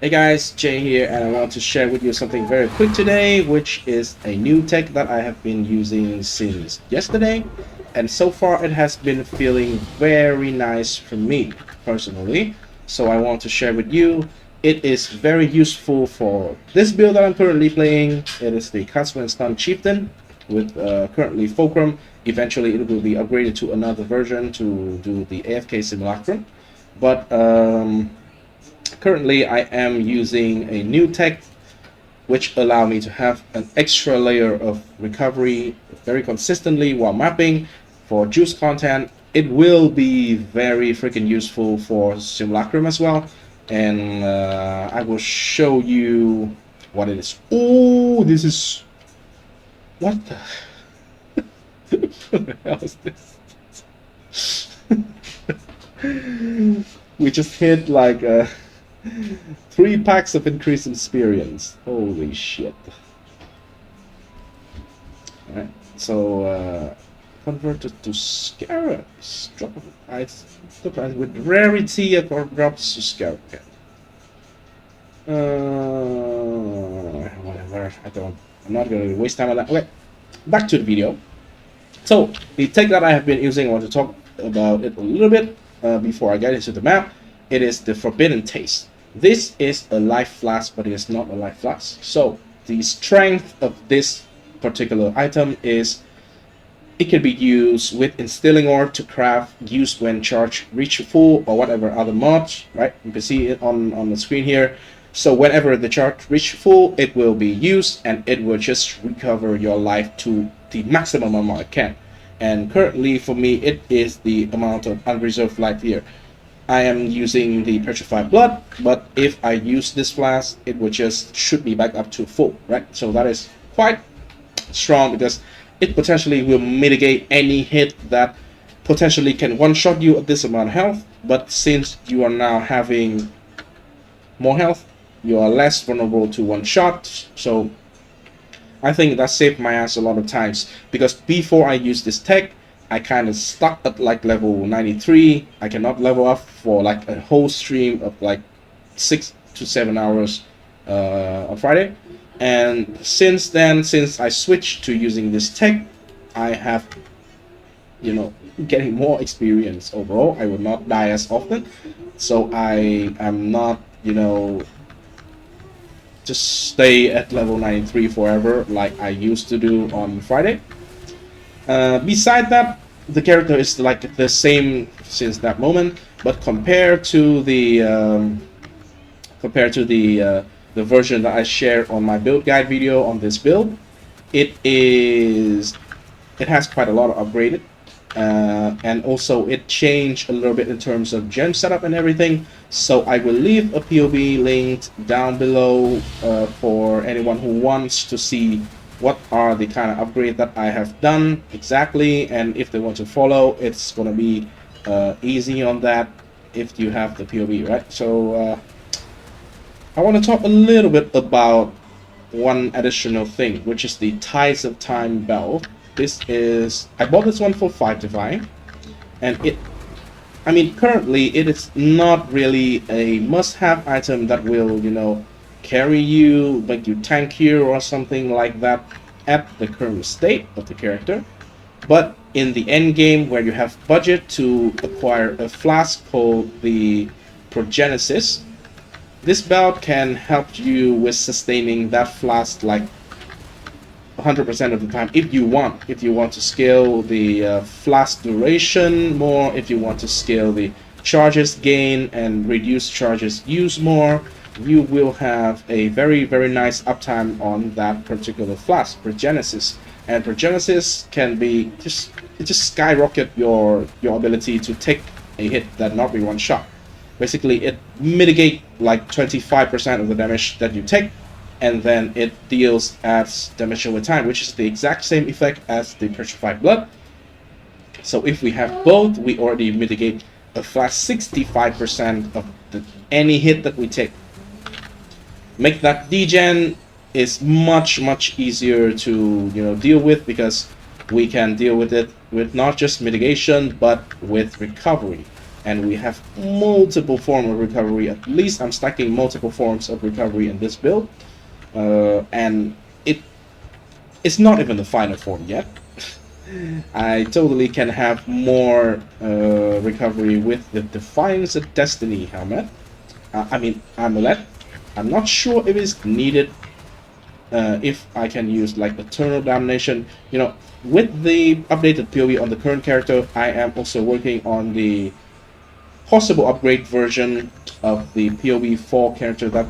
Hey guys, Jay here, and I want to share with you something very quick today, which is a new tech that I have been using since yesterday, and so far it has been feeling very nice for me personally. So I want to share with you. It is very useful for this build that I'm currently playing. It is the Castle and Stun Chieftain with currently Fulcrum. Eventually, it will be upgraded to another version to do the AFK Simulacrum, but currently I am using a new tech which allow me to have an extra layer of recovery very consistently while mapping for juice content. It will be very freaking useful for Simulacrum as well, and I will show you what it is. Oh, this is what the what the hell is this? We just hit like 3 packs of increased experience. Holy shit. Alright, so converted to scarabs. Drop of ice with rarity or drops to scarab. Whatever. I'm not gonna waste time on that. Okay, back to the video. So the tech that I have been using, I want to talk about it a little bit before I get into the map. It is the Forbidden Taste. This is a Life Flask, but it is not a Life Flask. So the strength of this particular item is it can be used with Instilling Ore to craft, used when charge reach full or whatever other mods, right? You can see it on the screen here. So whenever the charge reach full, it will be used and it will just recover your life to the maximum amount it can. And currently for me, it is the amount of unreserved life here. I am using the Petrified Blood, but if I use this flask, it will just shoot me back up to full, right? So that is quite strong because it potentially will mitigate any hit that potentially can one-shot you at this amount of health. But since you are now having more health, you are less vulnerable to one shot. So I think that saved my ass a lot of times, because before I use this tech, I kind of stuck at like level 93. I cannot level up for like a whole stream of like 6 to 7 hours on Friday. And since then, since I switched to using this tech, I have, you know, getting more experience overall. I will not die as often. So I am not, you know, just stay at level 93 forever like I used to do on Friday. Beside that, the character is like the same since that moment, but compared to the version that I shared on my build guide video on this build, it has quite a lot of upgraded, and also it changed a little bit in terms of gem setup and everything. So I will leave a POB linked down below for anyone who wants to see what are the kind of upgrade that I have done exactly, and if they want to follow, it's gonna be easy on that if you have the POB, right? So I want to talk a little bit about one additional thing, which is the Ties of Time bell. This is, I bought this one for 5 divine, and currently it is not really a must-have item that will, you know, carry you, make you tankier or something like that at the current state of the character. But in the end game, where you have budget to acquire a flask called the Progenesis, this belt can help you with sustaining that flask like 100% of the time if you want. If you want to scale the flask duration more, if you want to scale the charges gain and reduce charges use more, you will have a very, very nice uptime on that particular flask, Progenesis. And Progenesis can be just skyrocket your ability to take a hit that not be one shot. Basically, it mitigate like 25% of the damage that you take, and then it deals as damage over time, which is the exact same effect as the Petrified Blood. So if we have both, we already mitigate a flat 65% of any hit that we take. Make that degen is much easier to, you know, deal with, because we can deal with it with not just mitigation but with recovery. and we have multiple forms of recovery. At least I'm stacking multiple forms of recovery in this build, and it's not even the final form yet. I totally can have more recovery with the Defiance of Destiny helmet. Amulet. I'm not sure if it's needed. If I can use like Eternal Damnation, with the updated POE on the current character, I am also working on the possible upgrade version of the POE 4 character that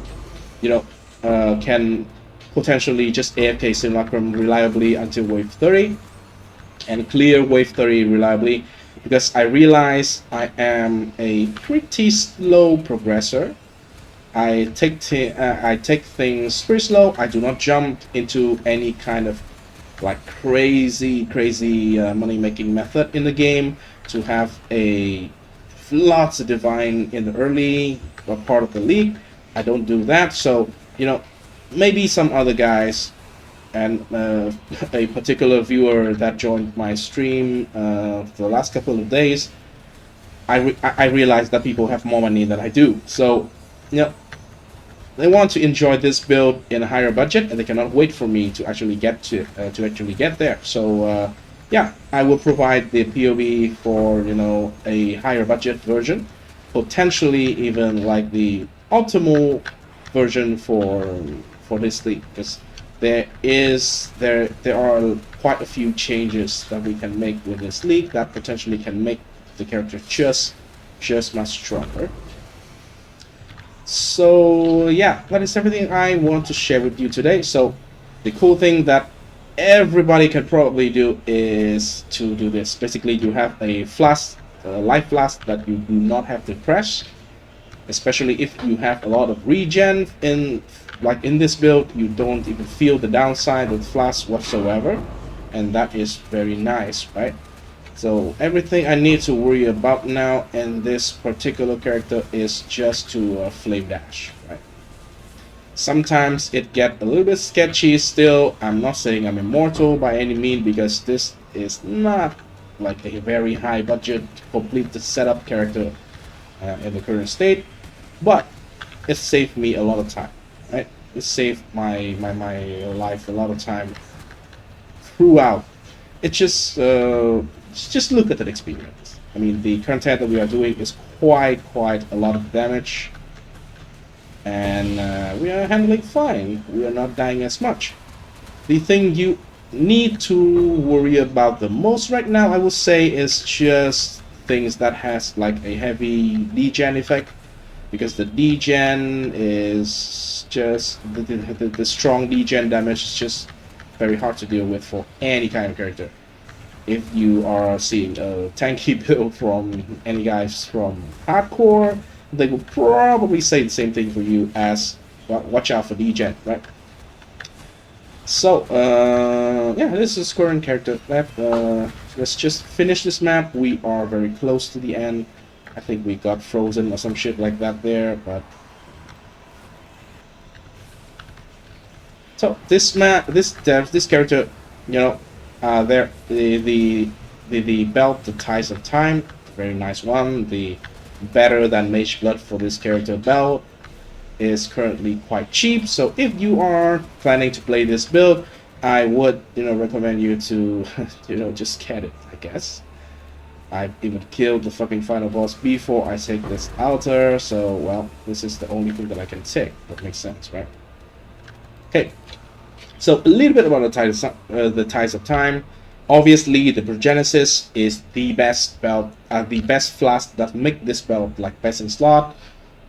can potentially just AFK Simulacrum reliably until wave 30 and clear wave 30 reliably, because I realize I am a pretty slow progressor. I take things pretty slow. I do not jump into any kind of like crazy money making method in the game to have a lots of divine in the early part of the league. I don't do that. So maybe some other guys and a particular viewer that joined my stream for the last couple of days, I realized that people have more money than I do. So they want to enjoy this build in a higher budget, and they cannot wait for me to actually get there. So yeah, I will provide the POV for a higher budget version, potentially even like the optimal version for this league, because there are quite a few changes that we can make with this league that potentially can make the character just much stronger. So yeah, that is everything I want to share with you today. So the cool thing that everybody can probably do is to do this. Basically, you have a flask, life flask that you do not have to press, especially if you have a lot of regen in this build. You don't even feel the downside with flask whatsoever, and that is very nice, right? So everything I need to worry about now in this particular character is just to flame dash, right? Sometimes it gets a little bit sketchy still. I'm not saying I'm immortal by any means, because this is not like a very high budget complete the setup character in the current state, but it saved me a lot of time, right? It saved my life a lot of time throughout. It just look at that experience. I mean, the content that we are doing is quite a lot of damage, and we are handling fine. We are not dying as much. The thing you need to worry about the most right now, I would say, is just things that has like a heavy degen effect, because the degen is just the strong degen damage is just very hard to deal with for any kind of character. If you are seeing a tanky build from any guys from hardcore, they will probably say the same thing for you as, well, watch out for degen, right? So yeah, this is current character left. Let's just finish this map. We are very close to the end. I think we got frozen or some shit like that there, but so this map, this character, there the belt, the Ties of Time, very nice one. The better than Mage Blood for this character belt is currently quite cheap. So if you are planning to play this build, I would recommend you to just get it, I guess. I've even killed the fucking final boss before I take this altar, so well, this is the only thing that I can take. That makes sense, right? Okay. So a little bit about the Ties of Time. Obviously, the Progenesis is the best belt, the best flask that make this belt like best in slot.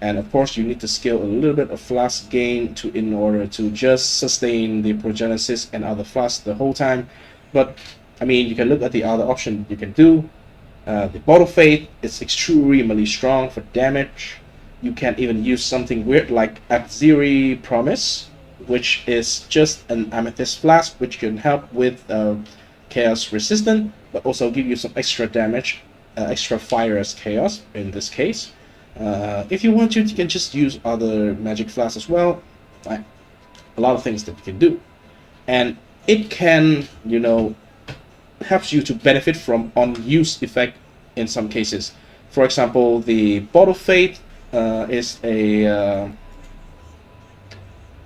And of course, you need to skill a little bit of flask gain in order to just sustain the Progenesis and other flasks the whole time. But I mean, you can look at the other option you can do. The Bottle Fate is extremely strong for damage. You can even use something weird like Aziri Promise, which is just an amethyst flask, which can help with chaos resistant, but also give you some extra damage, extra fire as chaos in this case. If you want to, you can just use other magic flasks as well. A lot of things that you can do, and it can helps you to benefit from unused effect in some cases. For example, the Bottle Fate is a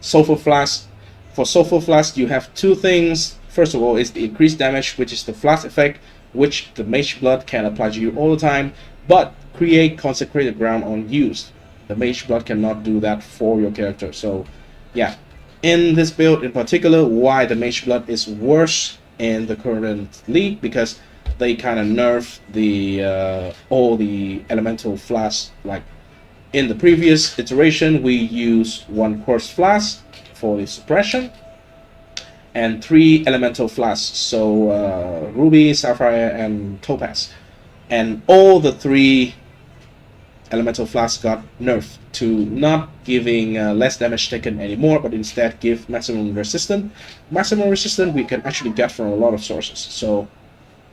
Sulfur Flask. For Sulfur Flask, you have two things. First of all, is the increased damage, which is the flask effect, which the Mage Blood can apply to you all the time, but create consecrated ground on use. The Mage Blood cannot do that for your character. So, yeah. In this build in particular, why the Mage Blood is worse in the current league, because they kind of nerf the all the elemental flasks. Like in the previous iteration, we used 1 quartz flask for the suppression and 3 elemental flasks, so ruby, sapphire, and topaz, and all the 3 elemental flasks got nerfed to not giving less damage taken anymore, but instead give maximum resistance. Maximum resistance we can actually get from a lot of sources. So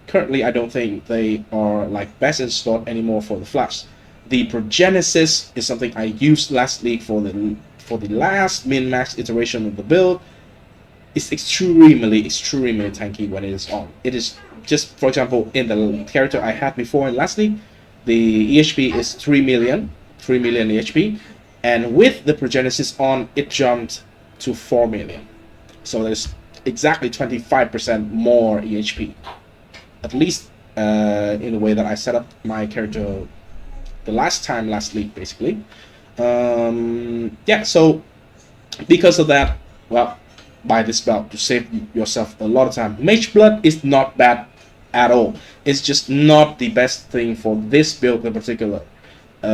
currently I don't think they are like best in slot anymore for the flasks. The Progenesis is something I used last league for the last min-max iteration of the build. It's extremely tanky when it is on. It is just, for example, in the character I had before in last league, the EHP is 3 million EHP, and with the Progenesis on, it jumped to 4 million. So there's exactly 25% more EHP, at least in the way that I set up my character the last league, basically. Yeah, so because of that, well, buy this belt to save yourself a lot of time. Mage Blood is not bad at all. It's just not the best thing for this build in particular.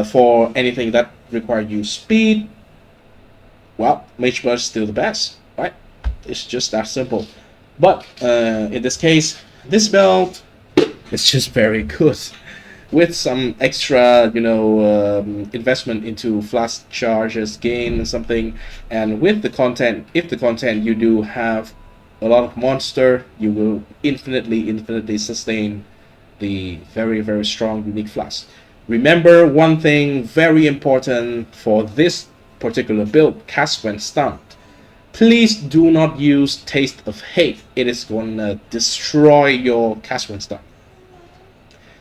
For anything that requires you speed, well, Mage Blood is still the best, right? It's just that simple. But in this case, this belt is just very good. With some extra, you know, investment into flask charges, gain and something, and with the content, if the content you do have a lot of monster, you will infinitely sustain the very strong unique flask. Remember one thing very important for this particular build: cast when stunned. Please do not use Taste of Hate. It is gonna destroy your cast when stunned.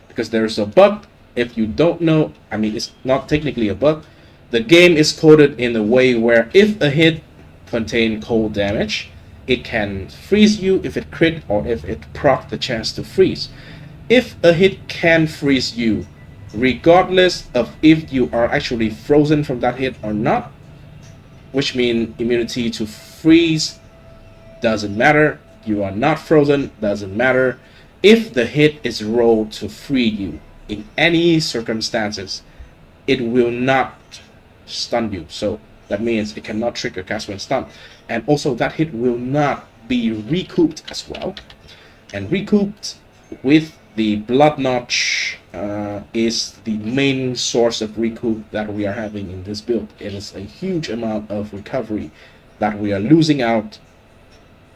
Because there's a bug, if you don't know, I mean, it's not technically a bug. The game is coded in a way where if a hit contains cold damage, it can freeze you if it crit or if it proc the chance to freeze. If a hit can freeze you, regardless of if you are actually frozen from that hit or not, which means immunity to freeze doesn't matter, you are not frozen, doesn't matter. If the hit is rolled to free you in any circumstances, it will not stun you. So that means it cannot trigger cast when stunned. And also that hit will not be recouped as well. And recouped with the Blood Notch is the main source of recoup that we are having in this build. It is a huge amount of recovery that we are losing out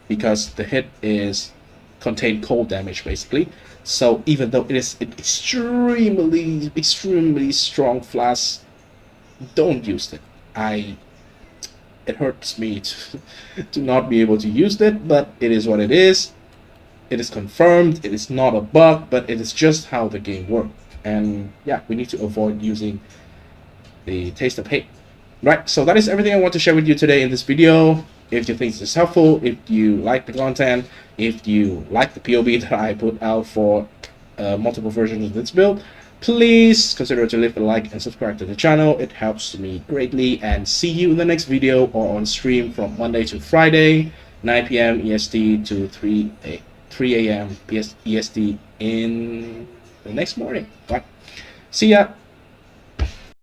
because the hit is contain cold damage, basically. So even though it is an extremely strong flask, don't use it. It hurts me to not be able to use it, but it is what it is. It is confirmed. It is not a bug, but it is just how the game works. And yeah, we need to avoid using the Taste of Hate. Right, so that is everything I want to share with you today in this video. If you think this is helpful, if you like the content, if you like the POB that I put out for multiple versions of this build, please consider to leave a like and subscribe to the channel. It helps me greatly, and see you in the next video or on stream from Monday to Friday, 9 p.m. EST to 3 a.m. EST in the next morning. Bye. See ya.